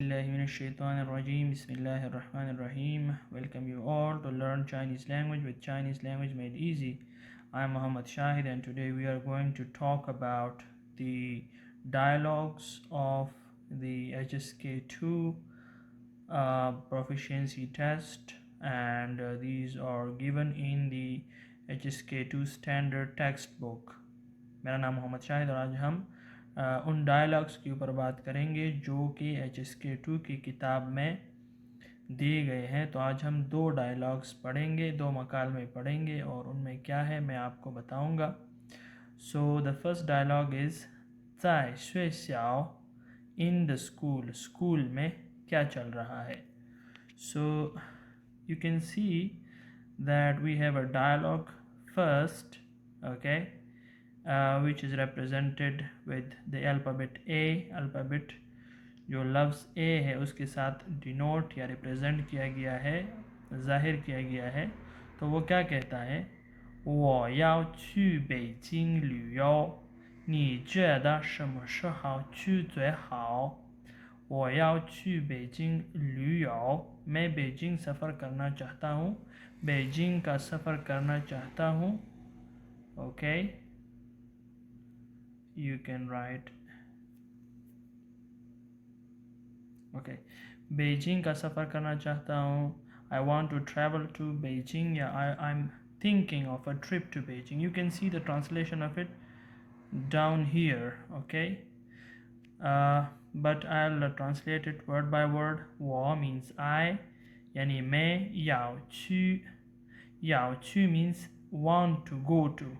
Bismillahirrahmanirrahim. Welcome you all to learn Chinese language with Chinese language made easy. I'm Muhammad Shahid and today we are going to talk about the dialogues of the HSK2 proficiency test, and these are given in the HSK2 standard textbook. मेरा नाम मोहम्मद शाहिद और आज हम उन dialogues के ऊपर बात करेंगे जो कि HSK2 की किताब में दिए गए हैं। तो आज हम दो डायलॉग्स पढ़ेंगे, दो मकालमे पढ़ेंगे और उनमें क्या है मैं आपको बताऊंगा। So the first dialogue is 在学校 in the school, school में क्या चल रहा है। So you can see that we have a dialogue first, okay, which is represented with the alphabet A. alphabet जो लफ्ज़ A है उसके साथ डिनोट या रिप्रेजेंट किया गया है, ज़ाहिर किया गया है। तो वो क्या कहता है, 我要去北京旅游，你觉得什么时候去最好？我要去北京旅游，मैं बेजिंग सफ़र करना चाहता हूँ, बेजिंग का सफ़र करना चाहता हूँ। Okay, you can write, okay, Beijing का सफ़र करना चाहता हूँ। I want to travel to Beijing, या I'm thinking of a trip to Beijing. You can see the translation of it down here, okay. But I'll translate it word by word. 我 means I, यानी मैं, 要去 means want to go to,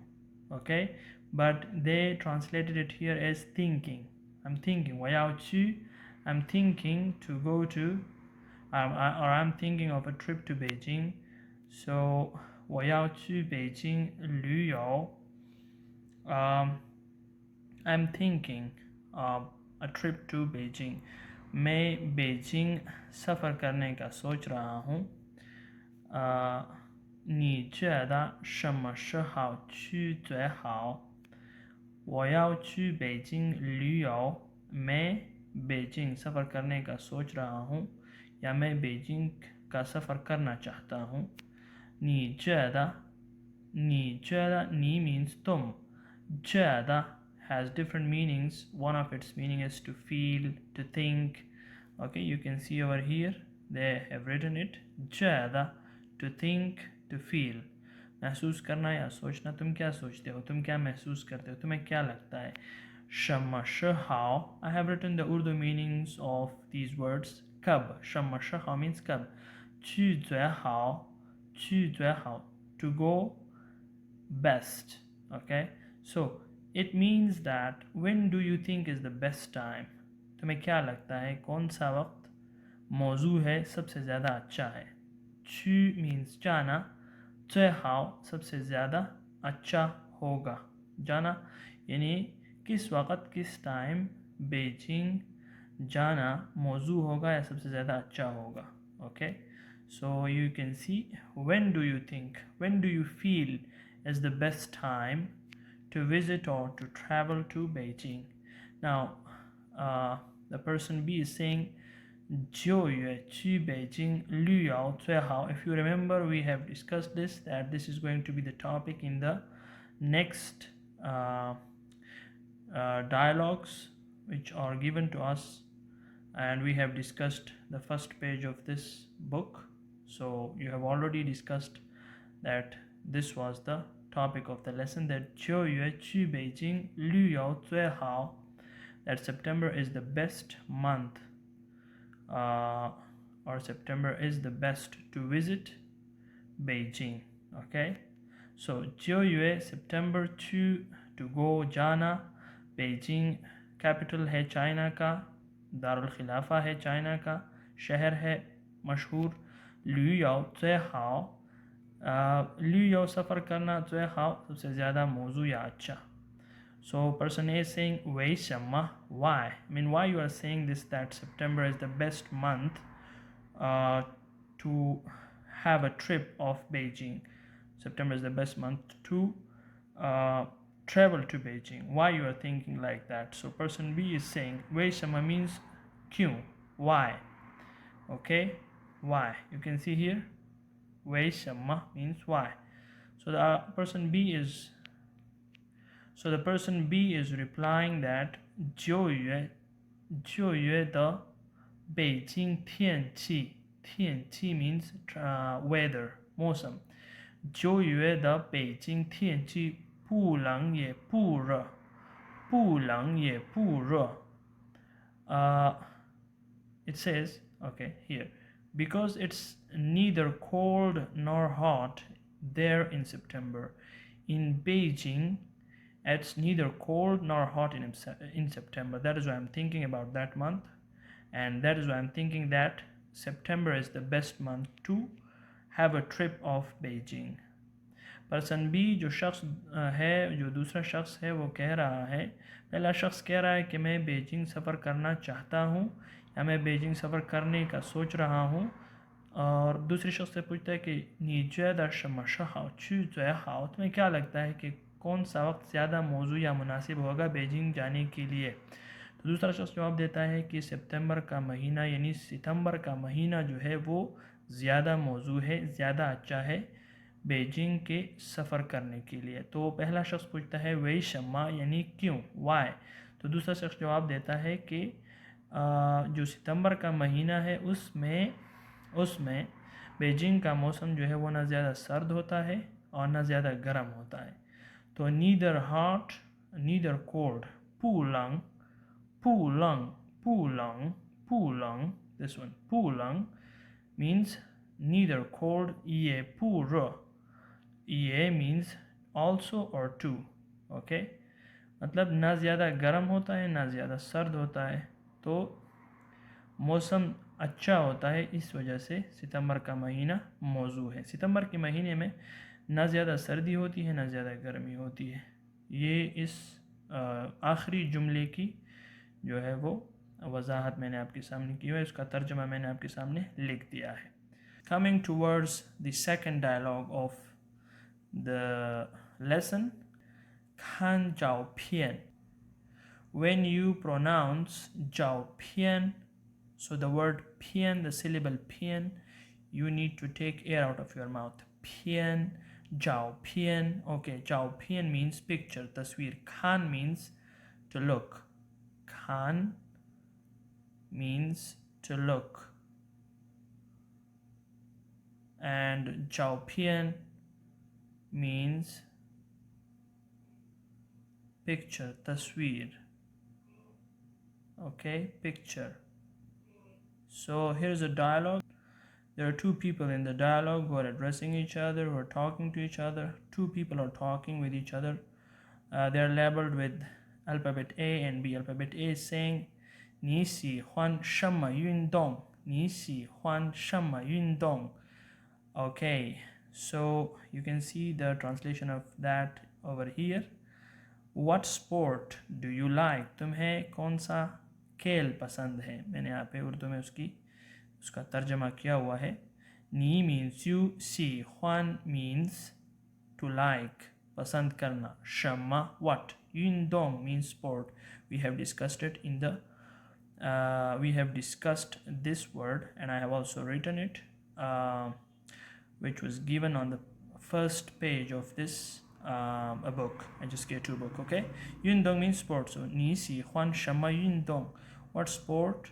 okay, but they translated it here as thinking. I'm thinking 我要去, I'm thinking to go to, or I'm thinking of a trip to Beijing. So 我要去北京旅游, I'm thinking of a trip to Beijing. मैं Beijing सफ़र करने का सोच रहा हूँ। 你觉得什么时候去最好？我要去北京旅游，मैं Beijing सफ़र करने का सोच रहा हूँ या मैं बेजिंग का सफ़र करना चाहता हूँ। 你觉得 你 means तुम, 觉得 has different meanings. One of its meaning is to feel, to think. Okay, you can see over here they have written it, 觉得 to think, to feel. महसूस करना या सोचना, तुम क्या सोचते हो, तुम क्या महसूस करते हो, तुम्हें क्या लगता है। 什么时候 I have written the Urdu meanings of these words. कब, 什么时候 means कब. 去最好 to go best, okay. So it means that when do you think is the best time, तुम्हें क्या लगता है कौन सा वक्त मौजू है सबसे ज़्यादा अच्छा है। 去 means जाना, 最好 सबसे ज़्यादा अच्छा होगा, जाना यानी किस वक़्त किस टाइम बेजिंग जाना मौजू होगा या सबसे ज़्यादा अच्छा होगा। Okay, so you can see when do you think, when do you feel is the best time to visit or to travel to Beijing. Now the person B is saying 9月去北京旅游最好. If you remember, we have discussed this, that this is going to be the topic in the next dialogues which are given to us, and we have discussed the first page of this book. So you have already discussed that this was the topic of the lesson, that 9月去北京旅游最好, that September is the best month, or September is the best to visit Beijing. Okay, so 9月 September 2 to go जाना, Beijing capital है China का, दारुल खिलाफा है China का, शहर है मशहूर, 旅游最好, 旅游सफ़र करना, 最好 सबसे ज़्यादा मौजू या अच्छा. So person A is saying 为什么 why, I mean why you are saying this, that September is the best month to have a trip of Beijing. September is the best month to travel to Beijing. Why you are thinking like that? So person B is saying 为什么 means 'क्यों'. why. Okay, why. You can see here, 为什么 means why. So the person B is replying that 9月的北京天气 means weather, मौसम. 9月的北京天气不冷也不热 it says, okay, here, because it's neither cold nor hot there in September. In Beijing, it's neither cold nor hot in September. That is why I'm thinking about that month, and that is why I'm thinking that September is the best month to have a trip of Beijing. Person B जो शख्स है, जो दूसरा शख्स है, वो कह रहा है, पहला शख्स कह रहा है कि मैं बीजिंग सफ़र करना चाहता हूँ या मैं बीजिंग सफ़र करने का सोच रहा हूँ, और दूसरे शख्स से पूछता है कि तुम्हें क्या लगता है कि कौन सा वक्त ज़्यादा मौजू या मुनासिब होगा बीजिंग जाने के लिए। तो दूसरा शख्स जवाब देता है कि सितंबर का महीना यानी सितंबर का महीना जो है वो ज़्यादा मौजू है, ज़्यादा अच्छा है बीजिंग के सफ़र करने के लिए। तो पहला शख्स पूछता है वही शम्मा यानी क्यों, वाई। तो दूसरा शख्स जवाब देता है कि जो सितंबर का महीना है उसमें बीजिंग का मौसम जो है वो ना ज़्यादा सर्द होता है और ना ज़्यादा गर्म होता है। तो नीदर हॉट नीदर कोल्ड, पुलंग दिस वन पुलंग means neither cold, ये पूरा, ये means also or too, okay, मतलब ना ज़्यादा गर्म होता है ना ज़्यादा सर्द होता है, तो मौसम अच्छा होता है, इस वजह से सितंबर का महीना मौजू है। सितंबर के महीने में ना ज़्यादा सर्दी होती है ना ज़्यादा गर्मी होती है। ये इस आखिरी जुमले की जो है वो वजाहत मैंने आपके सामने की है, इसका तर्जुमा मैंने आपके सामने लिख दिया है। Coming towards the second dialogue of the lesson, 看照片. When you pronounce 照片, so the word 片, the syllable 片, you need to take air out of your mouth. 片, 照片. Okay, 照片 means picture, tasweer. Khan means to look. Khan means to look. And 照片 means picture, tasweer. Okay, picture. So here's a dialogue. There are two people in the dialogue who are addressing each other, who are talking to each other. Two people are talking with each other. They are labeled with alphabet A and B. Alphabet A is saying 你喜欢什么运动？你喜欢什么运动？ Okay, so you can see the translation of that over here. What sport do you like? तुम्हें कौन सा खेल पसंद है? मैंने यहाँ पे उर्दू में उसका तर्जमा किया हुआ है. नी means you, 喜欢 means to like, पसंद करना. 什么 what? 运动 means sport. We have discussed it in the we have discussed this word and I have also written it, which was given on the first page of this a book, HSK2 book. Okay, 运动 means sport. So 你喜欢什么运动? What sport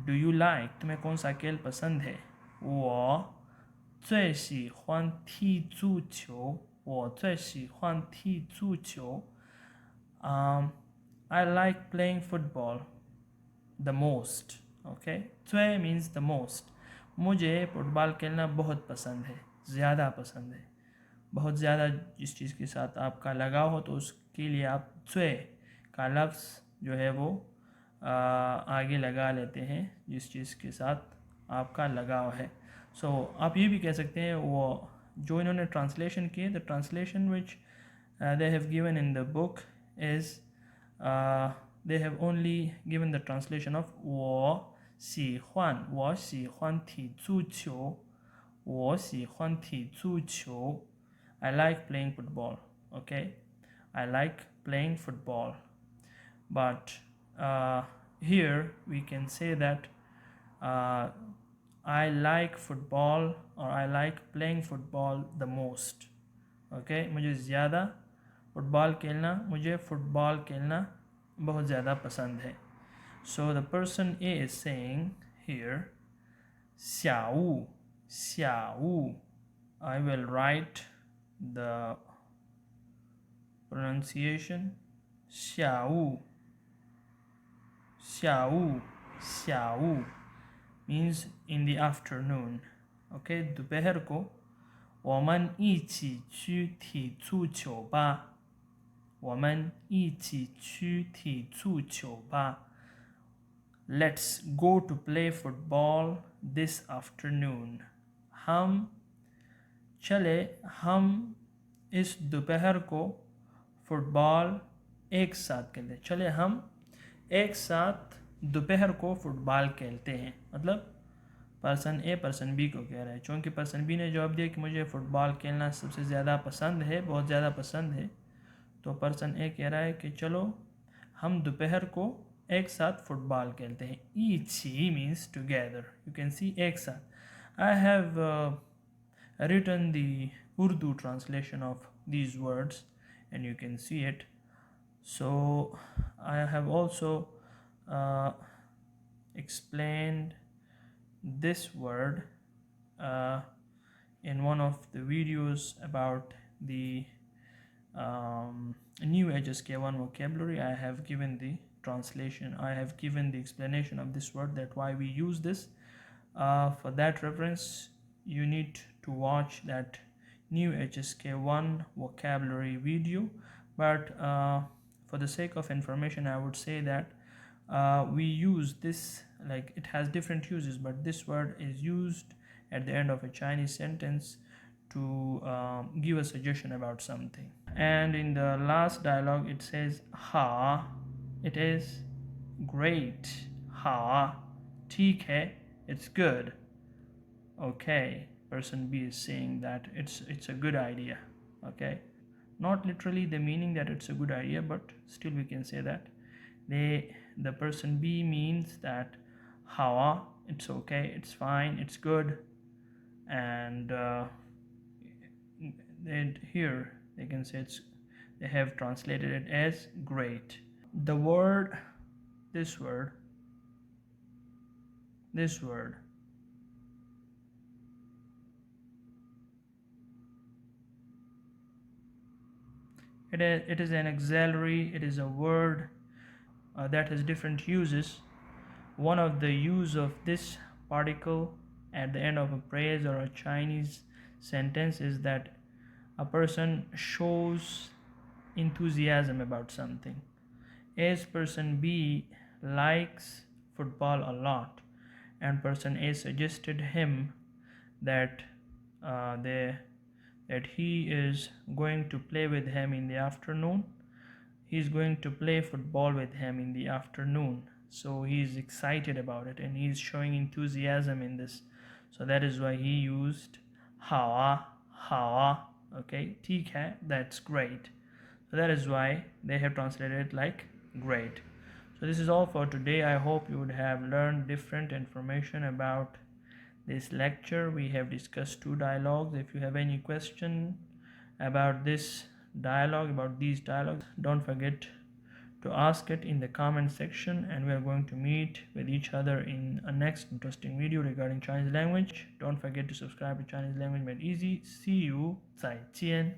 do you like? तुम्हें कौन सा खेल पसंद है? 我最喜欢踢足球。我最喜欢踢足球。I like playing football the most. Okay, 最 means the most. मुझे football खेलना बहुत पसंद है, ज़्यादा पसंद है. बहुत ज़्यादा जिस चीज़ के साथ आपका लगाव हो तो उसके लिए आप 最 का लफ्ज़ जो है वो आगे लगा लेते हैं जिस चीज़ के साथ आपका लगाव है. सो आप ये भी कह सकते हैं वो जो इन्होंने ट्रांसलेशन किए, the translation which they have given in the book is they have only given the translation of 我喜欢踢足球。我喜欢踢足球。I like playing football. Okay, I like playing football. But here we can say that uh, I like football or I like playing football the most. Okay, मुझे ज़्यादा football खेलना मुझे football खेलना बहुत ज़्यादा पसंद है. So the person A is saying here 下午 下午 I will write the pronunciation 下午 下午 下午 means in the afternoon. Okay, दोपहर को 我们一起去踢足球吧我们一起去踢足球吧 Let's go to play football this afternoon. हम चले हम इस दोपहर को फुटबॉल एक साथ खेलते चले हम एक साथ दोपहर को फुटबॉल खेलते हैं. मतलब पर्सन ए पर्सन बी को कह रहा है. चूँकि पर्सन बी ने जवाब दिया कि मुझे फ़ुटबॉल खेलना सबसे ज़्यादा पसंद है बहुत ज़्यादा पसंद है, तो पर्सन ए कह रहा है कि चलो हम दोपहर को एक साथ फुटबॉल खेलते हैं. ईची मीन्स टुगेदर. यू कैन सी एक साथ. I have written the Urdu translation of these words and you can see it. So I have also explained this word in one of the videos about the new HSK1 vocabulary. I have given the translation, I have given the explanation of this word, that why we use this. For that reference you need to watch that new HSK1 vocabulary video, but for the sake of information I would say that we use this, like it has different uses, but this word is used at the end of a Chinese sentence to give a suggestion about something. And in the last dialogue it says ha, it is great. Ha, theek hai, it's good. Okay, person B is saying that it's a good idea. Okay, not literally the meaning that it's a good idea, but still we can say that the person B means that hawa, it's okay, it's fine, it's good. And here they can say they have translated it as great. The word, this word it is an auxiliary. It is a word that has different uses. One of the use of this particle at the end of a phrase or a Chinese sentence is that a person shows enthusiasm about something. As person B likes football a lot, and person A suggested him that that he is going to play with him in the afternoon. He's going to play football with him in the afternoon. So he's excited about it and he's showing enthusiasm in this. So that is why he used hawa. Okay, theek hai, that's great. So that is why they have translated it like great. So this is all for today. I hope you would have learned different information about this lecture. We have discussed 2 dialogues. If you have any question about this dialogue, about these dialogues, don't forget to ask it in the comment section, and we are going to meet with each other in a next interesting video regarding Chinese language. Don't forget to subscribe to Chinese Language Made Easy. See you, 再见.